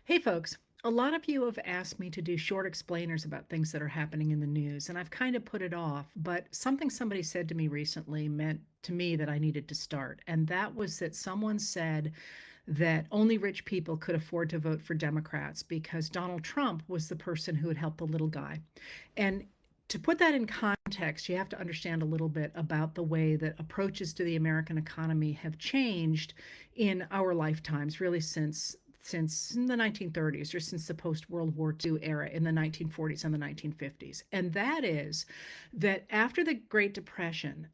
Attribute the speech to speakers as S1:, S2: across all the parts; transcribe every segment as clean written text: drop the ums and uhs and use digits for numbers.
S1: Hey, folks. A lot of you have asked me to do short explainers about things that are happening in the news, and I've kind of put it off. But something somebody said to me recently meant to me that I needed to start. And that was that someone said that only rich people could afford to vote for Democrats because Donald Trump was the person who had helped the little guy. And to put that in context, you have to understand a little bit about the way that approaches to the American economy have changed in our lifetimes, really since the 1930s or since the post-World War II era in the 1940s and the 1950s. And that is that after the Great Depression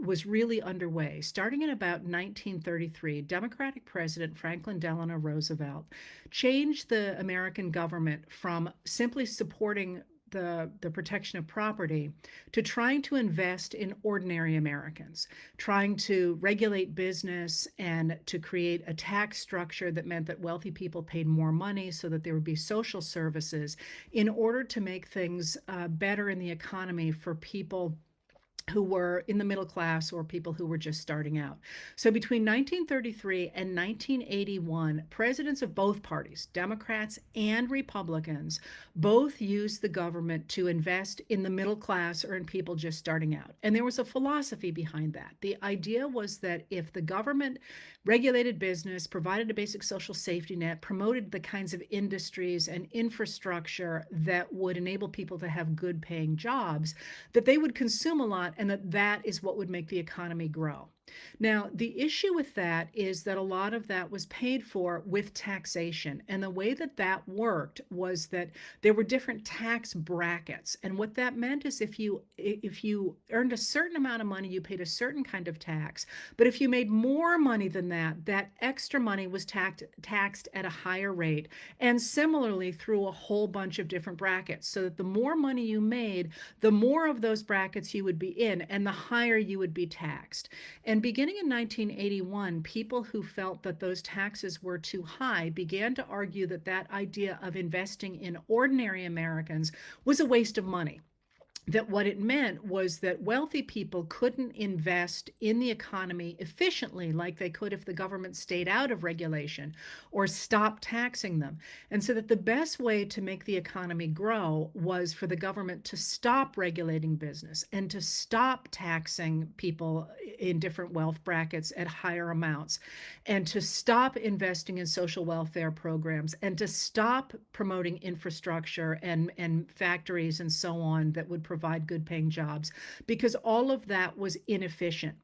S1: was really underway, starting in about 1933, Democratic President Franklin Delano Roosevelt changed the American government from simply supporting the protection of property to trying to invest in ordinary Americans, trying to regulate business and to create a tax structure that meant that wealthy people paid more money so that there would be social services in order to make things better in the economy for people who were in the middle class or people who were just starting out. So between 1933 and 1981, presidents of both parties, Democrats and Republicans, both used the government to invest in the middle class or in people just starting out. And there was a philosophy behind that. The idea was that if the government regulated business, provided a basic social safety net, promoted the kinds of industries and infrastructure that would enable people to have good paying jobs, that they would consume a lot and that is what would make the economy grow. Now, the issue with that is that a lot of that was paid for with taxation. And the way that that worked was that there were different tax brackets. And what that meant is if you earned a certain amount of money, you paid a certain kind of tax. But if you made more money than that, that extra money was taxed at a higher rate. And similarly through a whole bunch of different brackets. So that the more money you made, the more of those brackets you would be in, and the higher you would be taxed. And beginning in 1981, people who felt that those taxes were too high began to argue that that idea of investing in ordinary Americans was a waste of money. That what it meant was that wealthy people couldn't invest in the economy efficiently like they could if the government stayed out of regulation or stopped taxing them. And so that the best way to make the economy grow was for the government to stop regulating business and to stop taxing people in different wealth brackets at higher amounts, and to stop investing in social welfare programs, and to stop promoting infrastructure and factories and so on that would provide good paying jobs, because all of that was inefficient.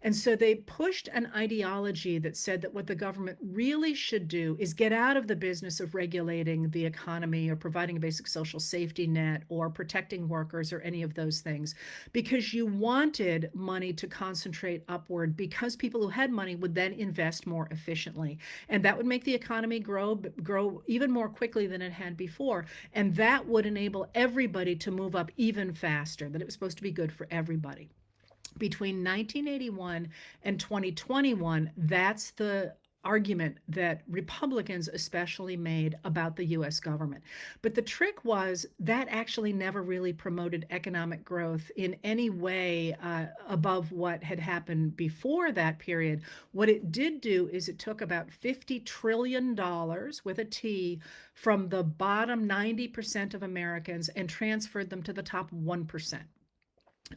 S1: And so they pushed an ideology that said that what the government really should do is get out of the business of regulating the economy or providing a basic social safety net or protecting workers or any of those things, because you wanted money to concentrate upward, because people who had money would then invest more efficiently. And that would make the economy grow even more quickly than it had before. And that would enable everybody to move up even faster, that it was supposed to be good for everybody. Between 1981 and 2021, that's the argument that Republicans especially made about the US government. But the trick was that actually never really promoted economic growth in any way above what had happened before that period. What it did do is it took about $50 trillion with a T from the bottom 90% of Americans and transferred them to the top 1%.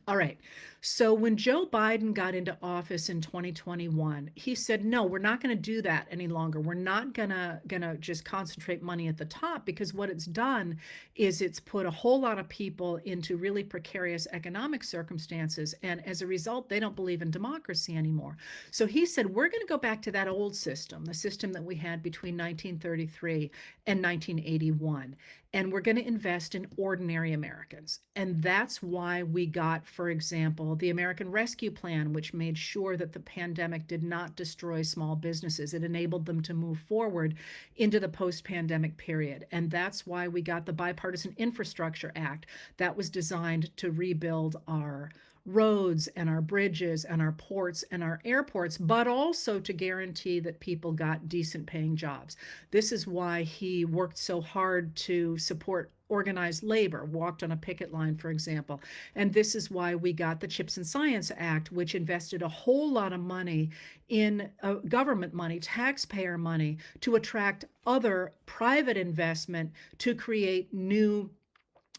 S1: All right. So when Joe Biden got into office in 2021, he said, "No, we're not going to do that any longer. We're not gonna just concentrate money at the top, because what it's done is it's put a whole lot of people into really precarious economic circumstances, and as a result, they don't believe in democracy anymore." So he said, "We're going to go back to that old system, the system that we had between 1933 and 1981, and we're going to invest in ordinary Americans." And that's why we got, for example, the American Rescue Plan, which made sure that the pandemic did not destroy small businesses. It enabled them to move forward into the post-pandemic period. And that's why we got the Bipartisan Infrastructure Act that was designed to rebuild our roads and our bridges and our ports and our airports, but also to guarantee that people got decent paying jobs. This is why he worked so hard to support organized labor, walked on a picket line, for example. And this is why we got the Chips and Science Act, which invested a whole lot of money in government money, taxpayer money, to attract other private investment to create new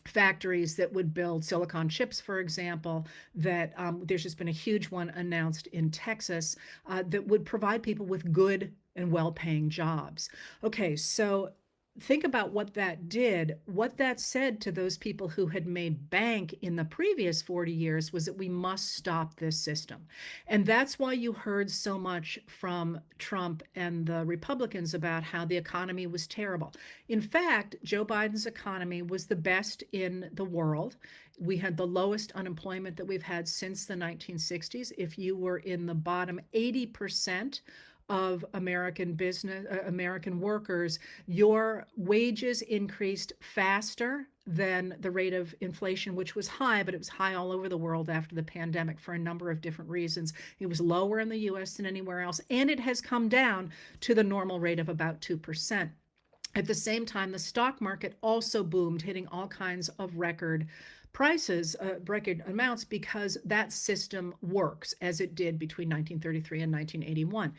S1: factories that would build silicon chips, for example, that there's just been a huge one announced in Texas that would provide people with good and well-paying jobs. Okay, so think about what that did. What that said to those people who had made bank in the previous 40 years was that we must stop this system. And that's why you heard so much from Trump and the Republicans about how the economy was terrible. In fact, Joe Biden's economy was the best in the world. We had the lowest unemployment that we've had since the 1960s. If you were in the bottom 80% of American workers, your wages increased faster than the rate of inflation, which was high, but it was high all over the world after the pandemic for a number of different reasons. It was lower in the US than anywhere else, and it has come down to the normal rate of about 2%. At the same time, the stock market also boomed, hitting all kinds of record prices, record amounts, because that system works as it did between 1933 and 1981.